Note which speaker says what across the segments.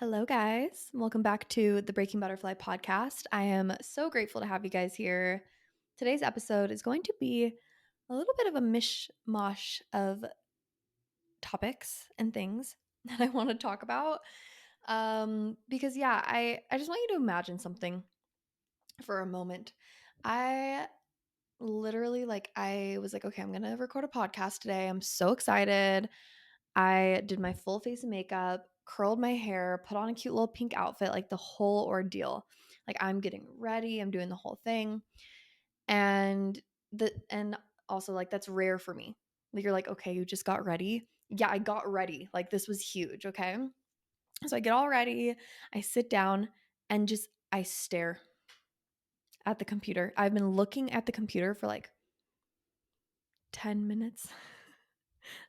Speaker 1: Hello, guys. Welcome back to the Breaking Butterfly podcast. I am so grateful to have you guys here. Today's episode is going to be a little bit of a mishmash of topics and things that I want to talk about. Because yeah, I just want you to imagine something for a moment. I literally I was like, okay, I'm gonna record a podcast today. I'm so excited. I did my full face of makeup, curled my hair, put on a cute little pink outfit, like the whole ordeal. Like I'm getting ready, I'm doing the whole thing. And also like that's rare for me. Like you're like, okay, you just got ready. Yeah, I got ready. Like this was huge, okay? So I get all ready, I sit down and just I stare at the computer. I've been looking at the computer for like 10 minutes.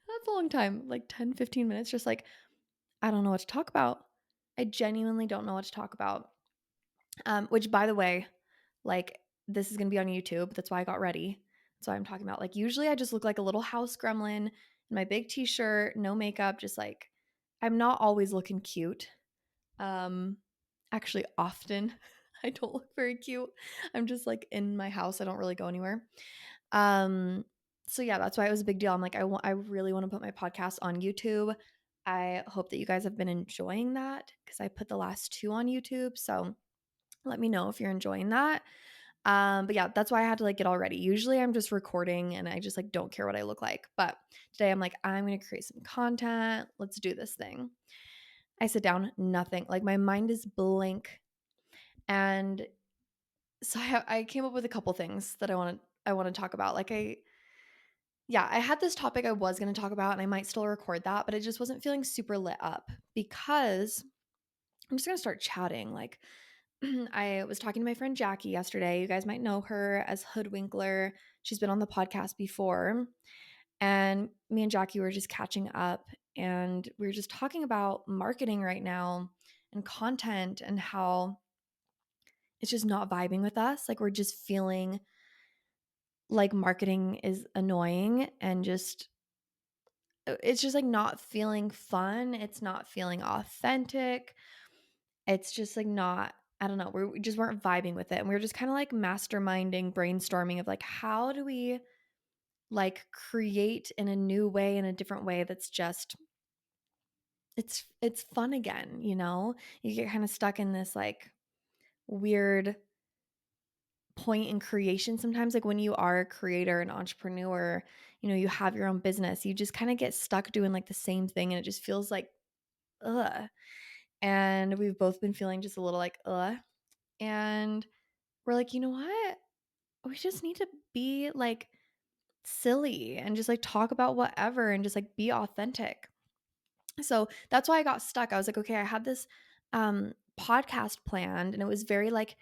Speaker 1: That's a long time. Like 10, 15 minutes just like I don't know what to talk about. I genuinely don't know what to talk about. Which, by the way, like this is gonna be on YouTube. That's why I got ready. That's why I'm talking about. Like usually, I just look like a little house gremlin in my big T-shirt, no makeup. Just like I'm not always looking cute. Um, Actually, often I don't look very cute. I'm just like in my house. I don't really go anywhere. Um, so yeah, that's why it was a big deal. I'm like, I really want to put my podcast on YouTube. I hope that you guys have been enjoying that because I put the last two on YouTube. So let me know if you're enjoying that. But yeah, that's why I had to like get all ready. Usually I'm just recording and I just like don't care what I look like. But today I'm like, I'm gonna create some content. Let's do this thing. I sit down, nothing. Like my mind is blank. And so I came up with a couple things that I want to talk about. I had this topic I was going to talk about and I might still record that, but it just wasn't feeling super lit up because I'm just going to start chatting. Like, I was talking to my friend Jackie yesterday. You guys might know her as Hoodwinkler. She's been on the podcast before. And me and Jackie were just catching up and we were just talking about marketing right now and content and how it's just not vibing with us. Like, we're just feeling like marketing is annoying and just it's just like not feeling fun. It's not feeling authentic. It's just like not, I don't know, we just weren't vibing with it. And we were just kind of like masterminding, brainstorming of like, how do we like create in a new way, in a different way that's just, it's fun again, you know? You get kind of stuck in this like weird point in creation sometimes, like when you are a creator, an entrepreneur, you know, you have your own business, you just kind of get stuck doing like the same thing and it just feels like ugh. And we've both been feeling just a little like ugh. And we're like, you know what? We just need to be like silly and just like talk about whatever and just like be authentic. So that's why I got stuck. I was like, okay, I had this podcast planned and it was very like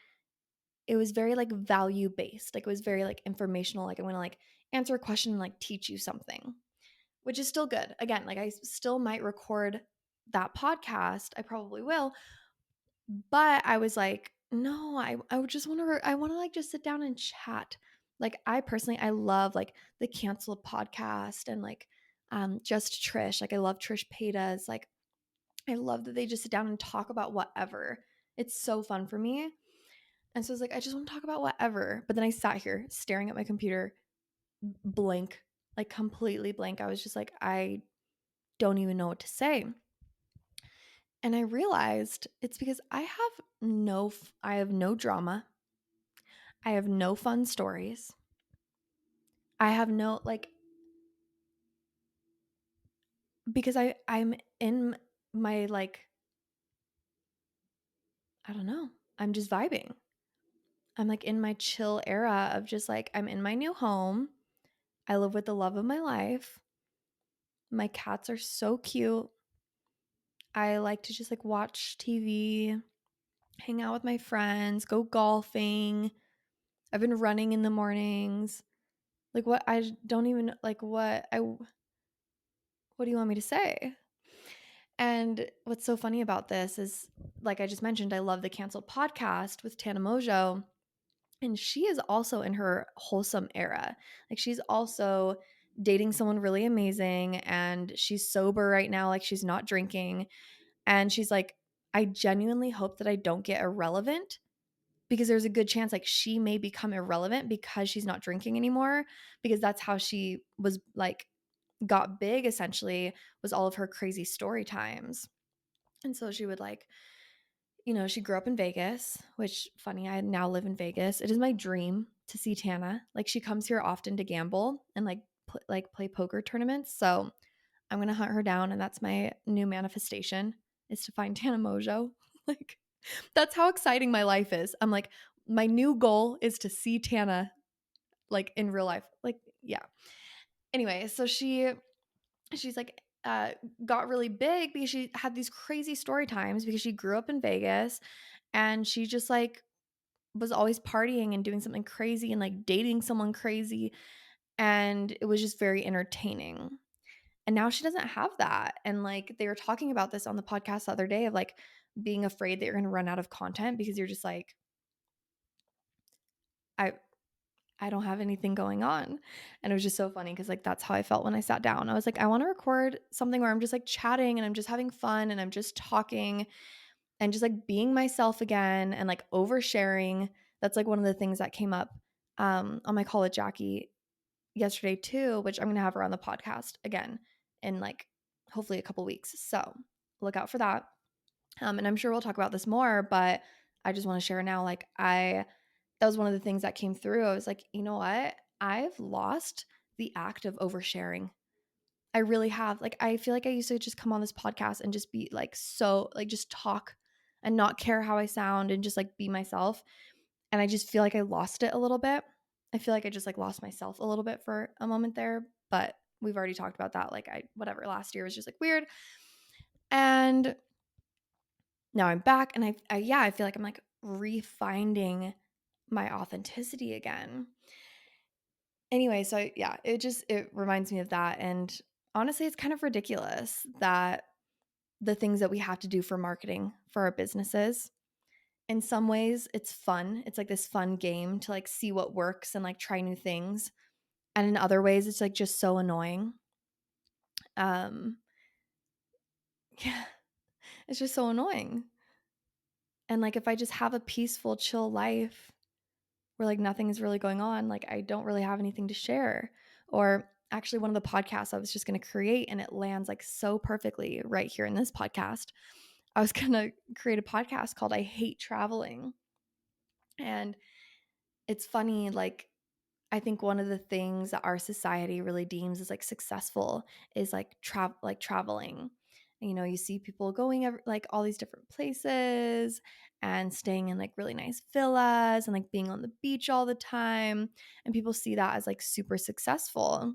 Speaker 1: value based. Like it was very like informational. Like I'm gonna like answer a question and like teach you something, which is still good. Again, like I still might record that podcast. I probably will. But I was like, no, I would just want to I want to like just sit down and chat. Like I personally I love like the canceled podcast and like just Trish. Like I love Trish Paytas. Like I love that they just sit down and talk about whatever. It's so fun for me. And so I was like, I just want to talk about whatever. But then I sat here staring at my computer, blank, like completely blank. I was just like, I don't even know what to say. And I realized it's because I have no drama. I have no fun stories. I have no like because I'm in my like I don't know. I'm just vibing. I'm like in my chill era of just like I'm in my new home. I live with the love of my life. My cats are so cute. I like to just like watch TV, hang out with my friends, go golfing. I've been running in the mornings. Like what I don't even like what do you want me to say? And what's so funny about this is like I just mentioned, I love the canceled podcast with Tana Mojo. And she is also in her wholesome era. Like she's also dating someone really amazing and she's sober right now. Like she's not drinking. And she's like I genuinely hope that I don't get irrelevant, because there's a good chance like she may become irrelevant because she's not drinking anymore, because that's how she was like got big essentially, was all of her crazy story times. And so she would like, she grew up in Vegas, which funny, I now live in Vegas. It is my dream to see Tana. Like she comes here often to gamble and like play poker tournaments. So I'm going to hunt her down, and that's my new manifestation, is to find Tana Mojo. Like that's how exciting my life is. I'm like, my new goal is to see Tana like in real life. Like, yeah. Anyway, so she's like got really big because she had these crazy story times because she grew up in Vegas, and she just like was always partying and doing something crazy and like dating someone crazy, and it was just very entertaining. And now she doesn't have that. And like they were talking about this on the podcast the other day of like being afraid that you're going to run out of content because you're just like, I I don't have anything going on. And it was just so funny because like that's how I felt when I sat down. I was like, I want to record something where I'm just like chatting and I'm just having fun and I'm just talking and just like being myself again and like oversharing. That's like one of the things that came up on my call with Jackie yesterday too, which I'm gonna have her on the podcast again in like hopefully a couple weeks. So look out for that. And I'm sure we'll talk about this more, but I just want to share now. Like that was one of the things that came through. I was like, you know what? I've lost the act of oversharing. I really have. Like, I feel like I used to just come on this podcast and just be like, so, like, just talk and not care how I sound and just like be myself. And I just feel like I lost it a little bit. I feel like I just like lost myself a little bit for a moment there, but we've already talked about that. Like, whatever, last year was just like weird. And now I'm back, and I feel like I'm like refinding my authenticity again. Anyway, so yeah, it reminds me of that. And honestly, it's kind of ridiculous that the things that we have to do for marketing for our businesses, in some ways it's fun. It's like this fun game to like see what works and like try new things. And in other ways it's like just so annoying. Um yeah, it's just so annoying. And like if I just have a peaceful, chill life where like nothing's really going on, like I don't really have anything to share. Or actually one of the podcasts I was just going to create, and it lands like so perfectly right here in this podcast. I was going to create a podcast called I Hate Traveling. And it's funny, like I think one of the things that our society really deems as like successful is like traveling. And, you see people going like all these different places and staying in like really nice villas and like being on the beach all the time. And people see that as like super successful.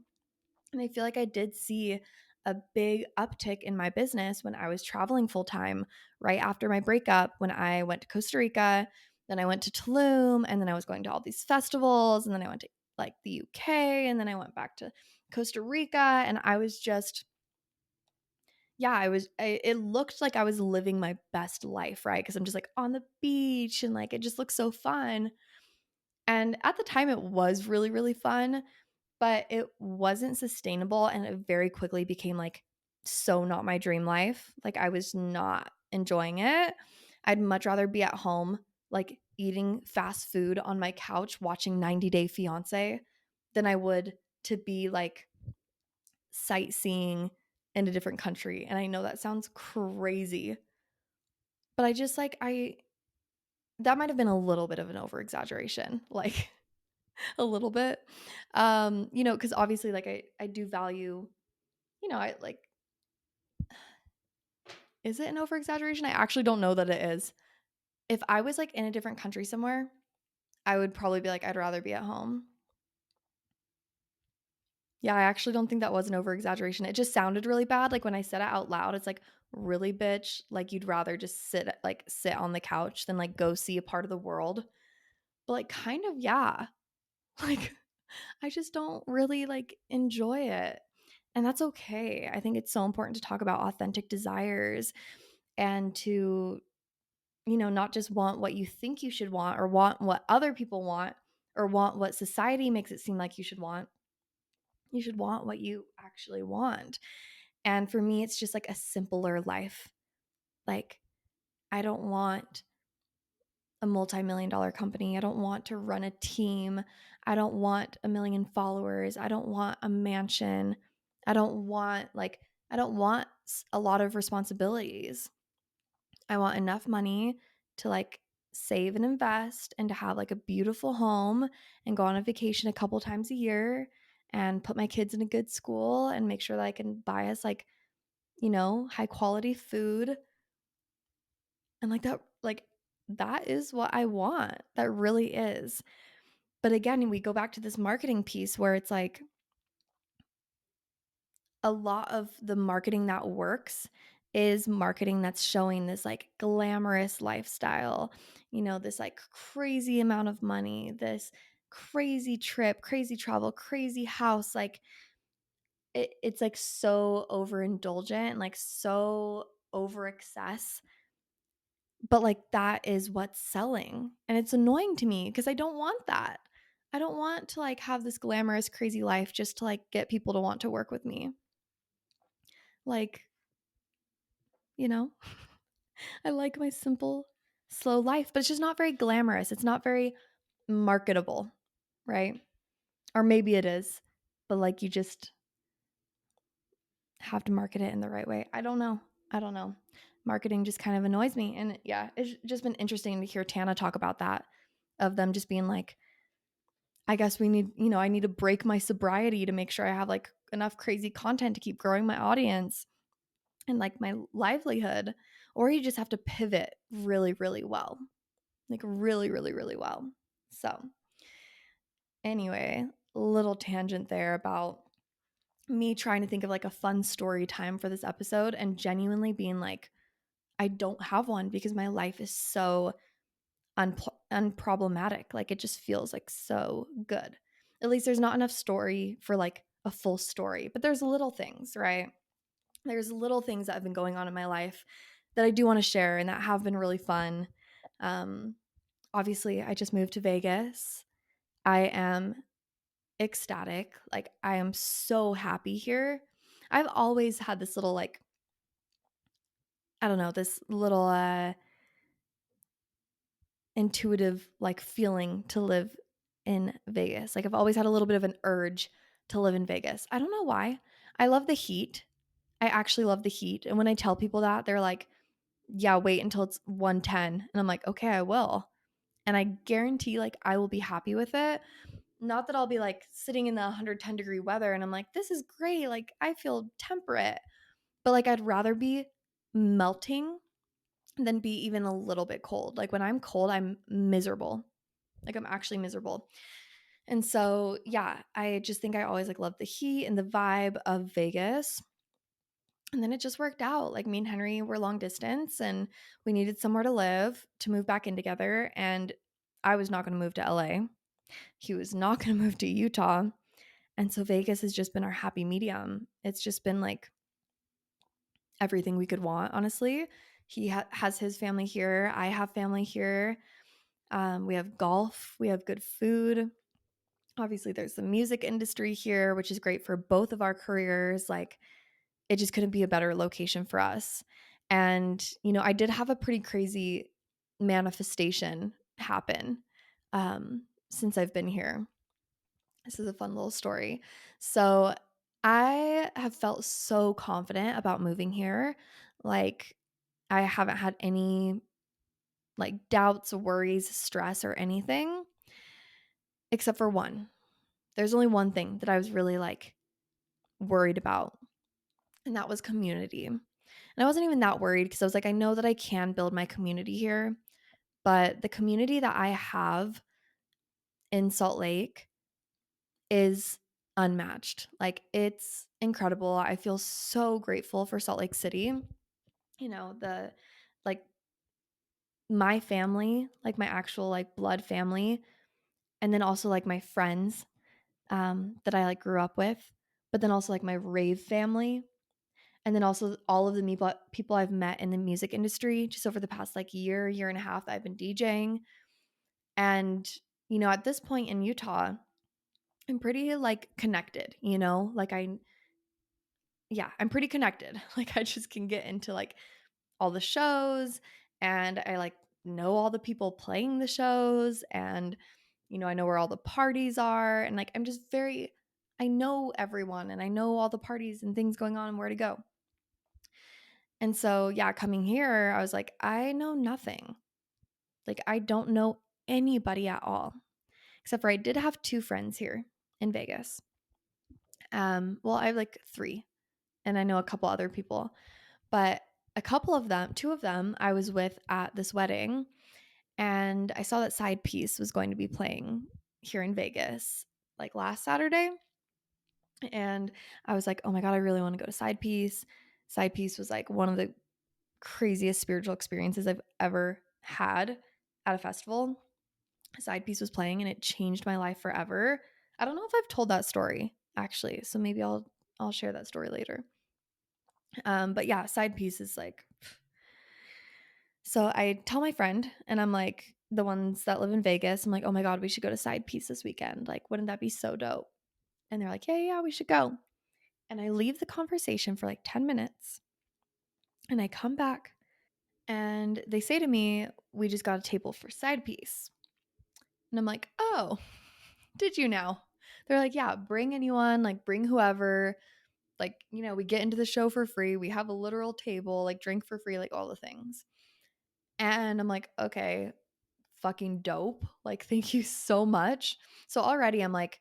Speaker 1: And I feel like I did see a big uptick in my business when I was traveling full time right after my breakup, when I went to Costa Rica, then I went to Tulum, and then I was going to all these festivals, and then I went to like the UK, and then I went back to Costa Rica, and I was just yeah, it looked like I was living my best life, right? Because I'm just like on the beach and like it just looks so fun. And at the time it was really, really fun, but it wasn't sustainable, and it very quickly became like so not my dream life. Like I was not enjoying it. I'd much rather be at home like eating fast food on my couch watching 90 Day Fiance than I would to be like sightseeing in a different country. And I know that sounds crazy, but I just like I that might have been a little bit of an over exaggeration. Like a little bit. Because obviously like I do value, I like, is it an over exaggeration? I actually don't know that it is. If I was like in a different country somewhere, I would probably be like, I'd rather be at home. Yeah, I actually don't think that was an over exaggeration. It just sounded really bad. Like when I said it out loud, it's like, really, bitch, like you'd rather just sit on the couch than like go see a part of the world. But like kind of, yeah. Like I just don't really like enjoy it. And that's okay. I think it's so important to talk about authentic desires and to, not just want what you think you should want or want what other people want or want what society makes it seem like you should want. You should want what you actually want. And for me, it's just like a simpler life. Like I don't want a multi-million dollar company. I don't want to run a team. I don't want a million followers. I don't want a mansion. I don't want a lot of responsibilities. I want enough money to like save and invest and to have like a beautiful home and go on a vacation a couple times a year and put my kids in a good school and make sure that I can buy us like, high quality food and that is what I want. That really is. But again, we go back to this marketing piece where it's like a lot of the marketing that works is marketing that's showing this like glamorous lifestyle, this like crazy amount of money, this crazy trip, crazy travel, crazy house. Like it's like so overindulgent, like so over excess. But like that is what's selling. And it's annoying to me because I don't want that. I don't want to like have this glamorous, crazy life just to like get people to want to work with me. Like, you know, I like my simple, slow life, but it's just not very glamorous. It's not very marketable, right? Or maybe it is, but like you just have to market it in the right way. I don't know. I don't know. Marketing just kind of annoys me. And yeah, it's just been interesting to hear Tana talk about that, of them just being like, I guess we need, I need to break my sobriety to make sure I have like enough crazy content to keep growing my audience and like my livelihood. Or you just have to pivot really, really well. Like really, really, really well. So, anyway, little tangent there about me trying to think of like a fun story time for this episode and genuinely being like, I don't have one because my life is so unproblematic. Like it just feels like so good. At least there's not enough story for like a full story, but there's little things, right? There's little things that have been going on in my life that I do want to share and that have been really fun. Um, Obviously, I just moved to Vegas. I am ecstatic. Like, I am so happy here. I've always had this little, like, I don't know, this little intuitive, like, feeling to live in Vegas. Like, I've always had a little bit of an urge to live in Vegas. I don't know why. I love the heat. I actually love the heat. And when I tell people that, they're like, yeah, wait until it's 110. And I'm like, okay, I will. And I guarantee, like, I will be happy with it. Not that I'll be like sitting in the 110-degree weather and I'm like, this is great. Like, I feel temperate. But like, I'd rather be melting than be even a little bit cold. Like, when I'm cold, I'm miserable. Like, I'm actually miserable. And so, yeah, I just think I always like love the heat and the vibe of Vegas. And then it just worked out. Like, me and Henry were long distance and we needed somewhere to live to move back in together. And I was not going to move to LA. He was not going to move to Utah. And so Vegas has just been our happy medium. It's just been like everything we could want, honestly. He has his family here. I have family here. We have golf. We have good food. Obviously, there's the music industry here, which is great for both of our careers. Like, it just couldn't be a better location for us. And, I did have a pretty crazy manifestation happen since I've been here. This is a fun little story. So, I have felt so confident about moving here. Like, I haven't had any like doubts, worries, stress, or anything except for one. There's only one thing that I was really like worried about, and that was community. And I wasn't even that worried because I was like, I know that I can build my community here, but the community that I have in Salt Lake is unmatched. Like, it's incredible. I feel so grateful for Salt Lake City. The like my family, like my actual like blood family, and then also like my friends that I like grew up with, but then also like my rave family, and then also all of the people I've met in the music industry just over the past like year and a half that I've been DJing. And at this point in Utah, I'm pretty like connected, like I'm pretty connected. Like, I just can get into like all the shows and I like know all the people playing the shows, and I know where all the parties are, and like I'm just very I know everyone, and I know all the parties and things going on and where to go. And so, yeah, coming here, I was like, I know nothing. Like, I don't know anybody at all, except for I did have two friends here in Vegas. Well, I have like three, and I know a couple other people, but a couple of them, two of them, I was with at this wedding, and I saw that Side Piece was going to be playing here in Vegas like last Saturday. And I was like, oh my God, I really want to go to Side Piece. Side Piece was like one of the craziest spiritual experiences I've ever had at a festival. Side Piece was playing and it changed my life forever. I don't know if I've told that story actually, so maybe I'll share that story later. But yeah, Side Piece is like, so I tell my friend, and I'm like, the ones that live in Vegas, I'm like, oh my God, we should go to Side Piece this weekend. Like, wouldn't that be so dope? And they're like, yeah, we should go. And I leave the conversation for like 10 minutes, and I come back and they say to me, we just got a table for Side Piece. And I'm like, oh, did you now? They're like, yeah, bring anyone, like bring whoever. Like, we get into the show for free. We have a literal table, like drink for free, like all the things. And I'm like, okay, fucking dope. Like, thank you so much. So already I'm like,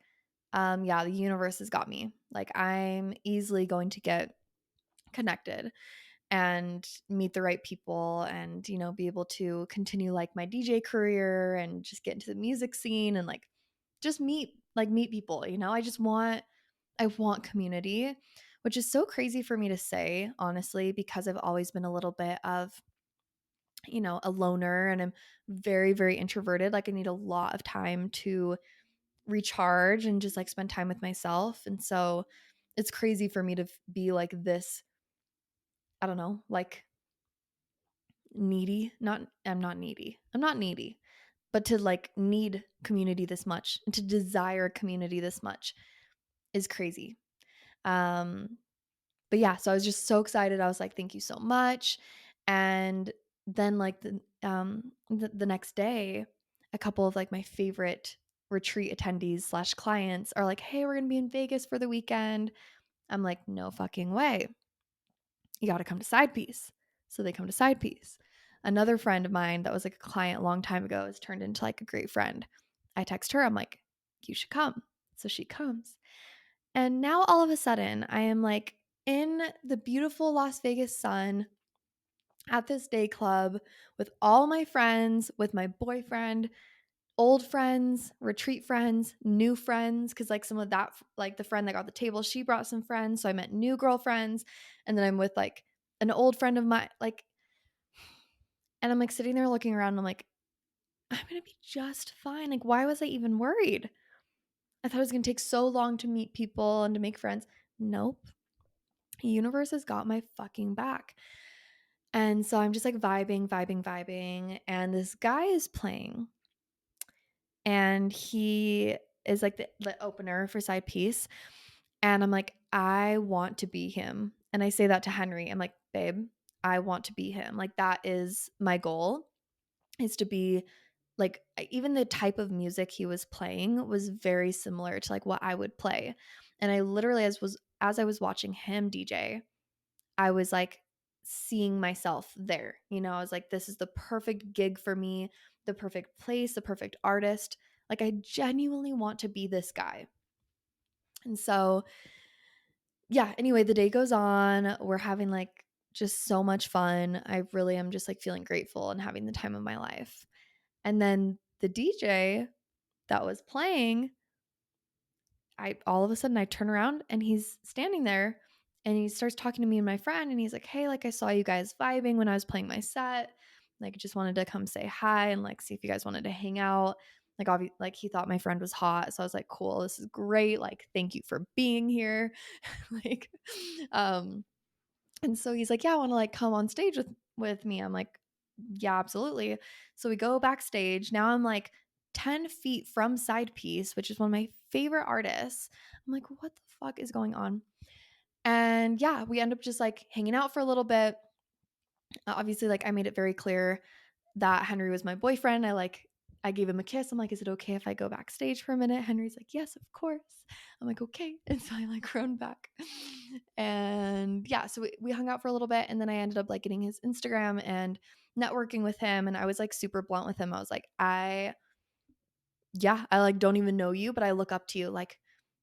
Speaker 1: yeah, the universe has got me. Like, I'm easily going to get connected and meet the right people, and be able to continue like my DJ career and just get into the music scene and like just meet people. I want community, which is so crazy for me to say, honestly, because I've always been a little bit of a loner, and I'm very very introverted. Like, I need a lot of time to recharge and just like spend time with myself. And so it's crazy for me to be like this, I don't know, like needy. Not I'm not needy. I'm not needy. But to like need community this much and to desire community this much is crazy. Um but yeah, so I was just so excited. I was like, thank you so much. And then like the next day, a couple of like my favorite retreat attendees slash clients are like, hey, we're gonna be in Vegas for the weekend. I'm like, no fucking way. You got to come to Side Piece. So they come to Side Piece. Another friend of mine that was like a client a long time ago has turned into like a great friend. I text her, I'm like, you should come. So she comes. And now all of a sudden, I am like in the beautiful Las Vegas sun at this day club with all my friends, with my boyfriend, old friends, retreat friends, new friends. Cause like some of that, like the friend that got the table, she brought some friends. So I met new girlfriends. And then I'm with like an old friend of mine, like, and I'm like sitting there looking around. And I'm like, I'm going to be just fine. Like, why was I even worried? I thought it was going to take so long to meet people and to make friends. Nope. The universe has got my fucking back. And so I'm just like vibing, vibing, vibing. And this guy is playing, and he is like the opener for Side Piece. And I'm like, I want to be him. And I say that to Henry. I'm like, babe, I want to be him. Like, that is my goal, is to be like, even the type of music he was playing was very similar to like what I would play. And I literally, as I was watching him DJ, I was like seeing myself there. I was like, this is the perfect gig for me, the perfect place, the perfect artist. Like, I genuinely want to be this guy. And so, yeah, anyway, the day goes on. We're having like just so much fun. I really am just like feeling grateful and having the time of my life. And then the DJ that was playing, I all of a sudden I turn around and he's standing there, and he starts talking to me and my friend, and he's like, "Hey, like I saw you guys vibing when I was playing my set. Like, just wanted to come say hi and like see if you guys wanted to hang out." Like, like he thought my friend was hot, so I was like, "Cool, this is great. Like, thank you for being here." like, um, and so he's like, "Yeah, I want to like come on stage with me." I'm like, "Yeah, absolutely." So we go backstage. Now I'm like 10 feet from Side Piece, which is one of my favorite artists. I'm like, "What the fuck is going on?" And yeah, we end up just like hanging out for a little bit. Obviously, like, I made it very clear that Henry was my boyfriend. I gave him a kiss. I'm like, "Is it okay if I go backstage for a minute?" Henry's like, "Yes, of course." I'm like, "Okay." And so I like run back. And yeah, so we hung out for a little bit, and then I ended up like getting his Instagram and networking with him, and I was like super blunt with him. I was like, I like don't even know you, but I look up to you. Like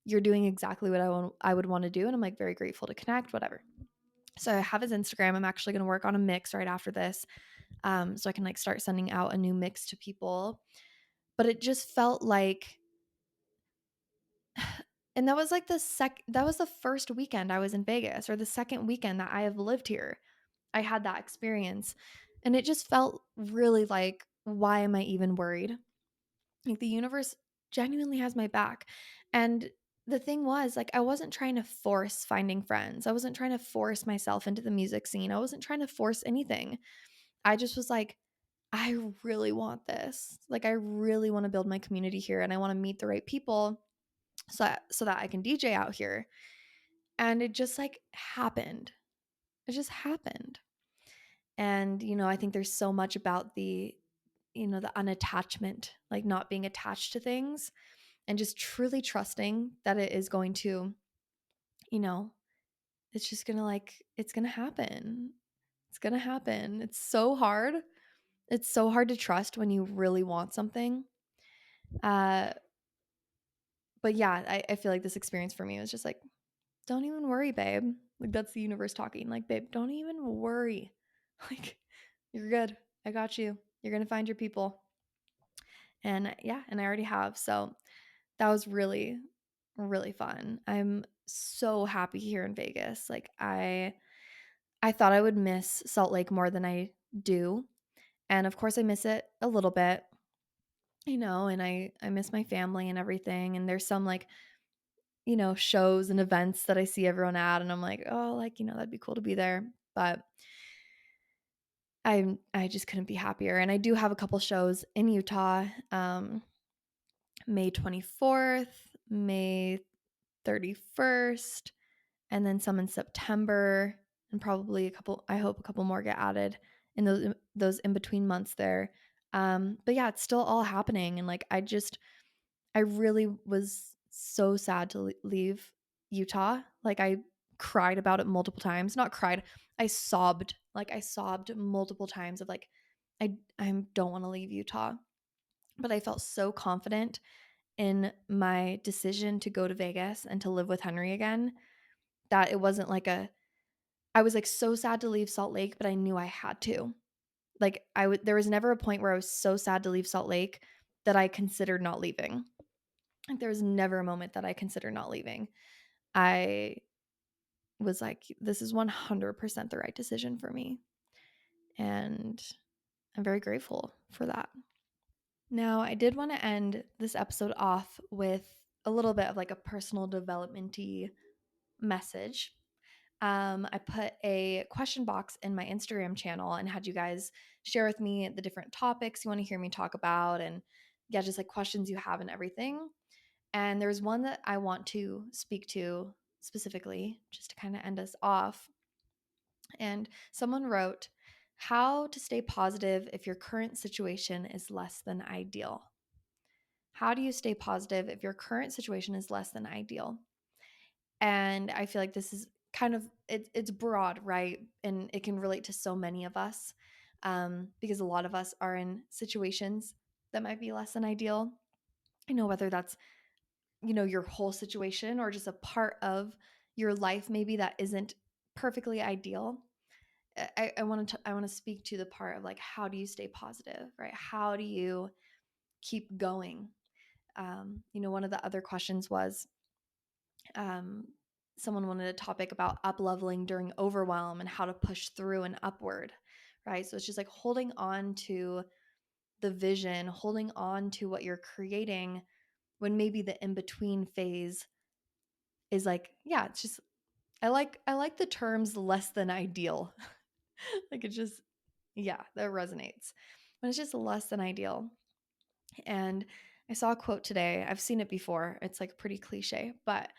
Speaker 1: you're doing exactly what I would want to do, and I'm like very grateful to connect, whatever. So I have his Instagram. I'm actually going to work on a mix right after this, so I can like start sending out a new mix to people. But it just felt like, and that was like that was the first weekend I was in Vegas, or the second weekend that I have lived here. I had that experience, and it just felt really like, why am I even worried? Like the universe genuinely has my back. And the thing was, like, I wasn't trying to force finding friends. I wasn't trying to force myself into the music scene. I wasn't trying to force anything. I just was like, I really want this. Like, I really want to build my community here, and I want to meet the right people so that I can DJ out here. And it just like happened. It just happened. And, I think there's so much about the unattachment, like not being attached to things and just truly trusting that it is going to, you know, it's just gonna it's gonna happen. It's gonna happen. It's so hard. It's so hard to trust when you really want something. Uh, but yeah, I feel like this experience for me was just like, don't even worry, babe. Like that's the universe talking. Like, babe, don't even worry. Like, you're good. I got you. You're gonna find your people. And yeah, and I already have. So that was really, really fun. I'm so happy here in Vegas. Like I thought I would miss Salt Lake more than I do. And of course I miss it a little bit, and I miss my family and everything. And there's some like, shows and events that I see everyone at, and I'm like, "Oh, like, that'd be cool to be there." But I just couldn't be happier. And I do have a couple shows in Utah. May 24th, May 31st, and then some in September, and probably I hope a couple more get added in those in between months there. But yeah, it's still all happening, and like I really was so sad to leave Utah. Like I cried about it multiple times. Not cried, I sobbed. Like I sobbed multiple times of like I don't want to leave Utah. But I felt so confident in my decision to go to Vegas and to live with Henry again that it wasn't like I was like so sad to leave Salt Lake, but I knew I had to. Like there was never a point where I was so sad to leave Salt Lake that I considered not leaving. Like there was never a moment that I considered not leaving. I was like, this is 100% the right decision for me. And I'm very grateful for that. Now, I did want to end this episode off with a little bit of like a personal development-y message. I put a question box in my Instagram channel and had you guys share with me the different topics you want to hear me talk about, and yeah, just like questions you have and everything. And there's one that I want to speak to specifically just to kind of end us off. And someone wrote, "How to stay positive if your current situation is less than ideal." How do you stay positive if your current situation is less than ideal? And I feel like this is kind of it's broad, right? And it can relate to so many of us, because a lot of us are in situations that might be less than ideal. Whether that's your whole situation or just a part of your life maybe that isn't perfectly ideal. I want to speak to the part of like, how do you stay positive, right? How do you keep going? One of the other questions was, um, someone wanted a topic about up leveling during overwhelm and how to push through and upward, right? So it's just like holding on to the vision, holding on to what you're creating when maybe the in between phase is like, yeah, it's just, I like the terms less than ideal. Like it just, yeah, that resonates. When it's just less than ideal. And I saw a quote today. I've seen it before. It's like pretty cliche, but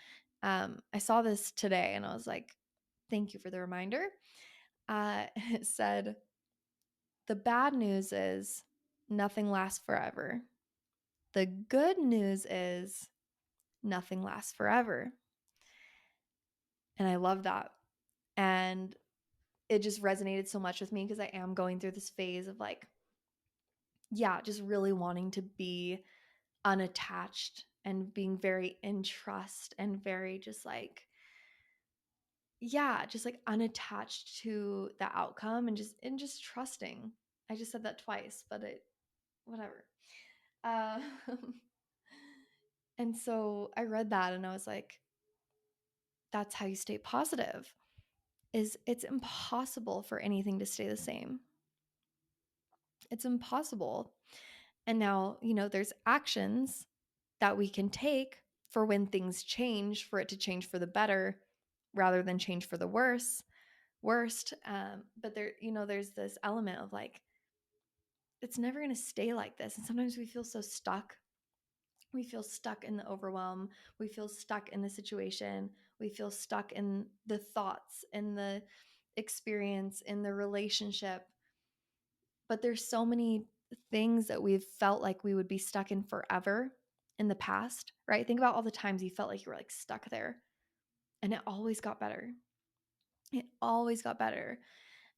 Speaker 1: I saw this today and I was like, thank you for the reminder. It said, the bad news is nothing lasts forever. The good news is nothing lasts forever. And I love that. And it just resonated so much with me because I am going through this phase of like, yeah, just really wanting to be unattached and being very in trust and very just like, yeah, just like unattached to the outcome and just trusting. I just said that twice, but it whatever. Um, and so I read that and I was like, that's how you stay positive. Is it's impossible for anything to stay the same. It's impossible. And now, there's actions that we can take for when things change, for it to change for the better rather than change for the worst. But there's this element of like, it's never going to stay like this. And sometimes we feel so stuck. We feel stuck in the overwhelm. We feel stuck in the situation. We feel stuck in the thoughts, in the experience, in the relationship. But there's so many things that we've felt like we would be stuck in forever in the past, right? Think about all the times you felt like you were like stuck there and it always got better. It always got better.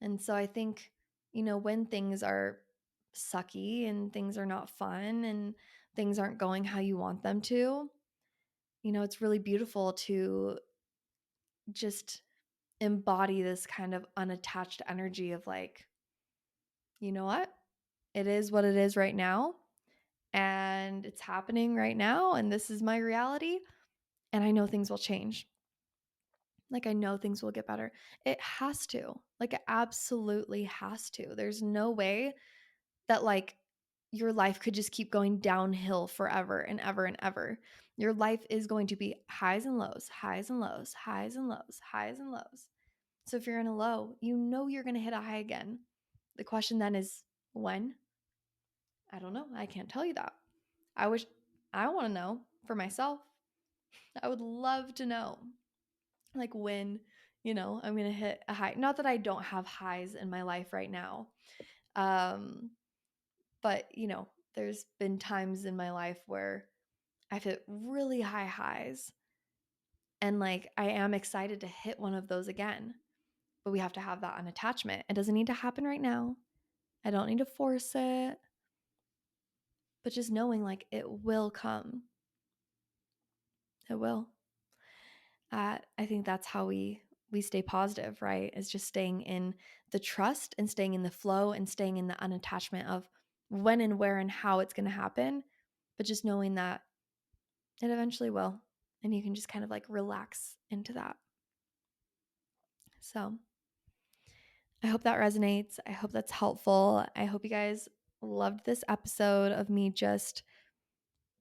Speaker 1: And so I think, when things are sucky and things are not fun and things aren't going how you want them to, it's really beautiful to just embody this kind of unattached energy of like, you know what it is right now. And it's happening right now. And this is my reality. And I know things will change. Like, I know things will get better. It has to. Like, it absolutely has to. There's no way that, like, your life could just keep going downhill forever and ever and ever. Your life is going to be highs and lows, highs and lows, highs and lows, highs and lows. So if you're in a low, you're going to hit a high again. The question then is when? I don't know. I can't tell you that. I want to know for myself. I would love to know, like, when, I'm going to hit a high. Not that I don't have highs in my life right now. But, there's been times in my life where I've hit really high highs and like I am excited to hit one of those again. But we have to have that unattachment. It doesn't need to happen right now. I don't need to force it. But just knowing like it will come. It will. I think that's how we stay positive, right? Is just staying in the trust and staying in the flow and staying in the unattachment of when and where and how it's going to happen, but just knowing that it eventually will, and you can just kind of like relax into that. So I hope that resonates. I hope that's helpful. I hope you guys loved this episode of me just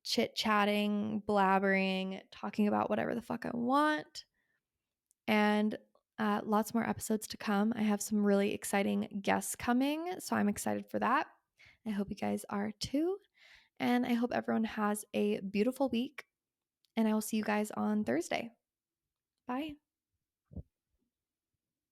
Speaker 1: chit-chatting, blabbering, talking about whatever the fuck I want. And lots more episodes to come. I have some really exciting guests coming, so I'm excited for that. I hope you guys are too. And I hope everyone has a beautiful week. And I will see you guys on Thursday. Bye.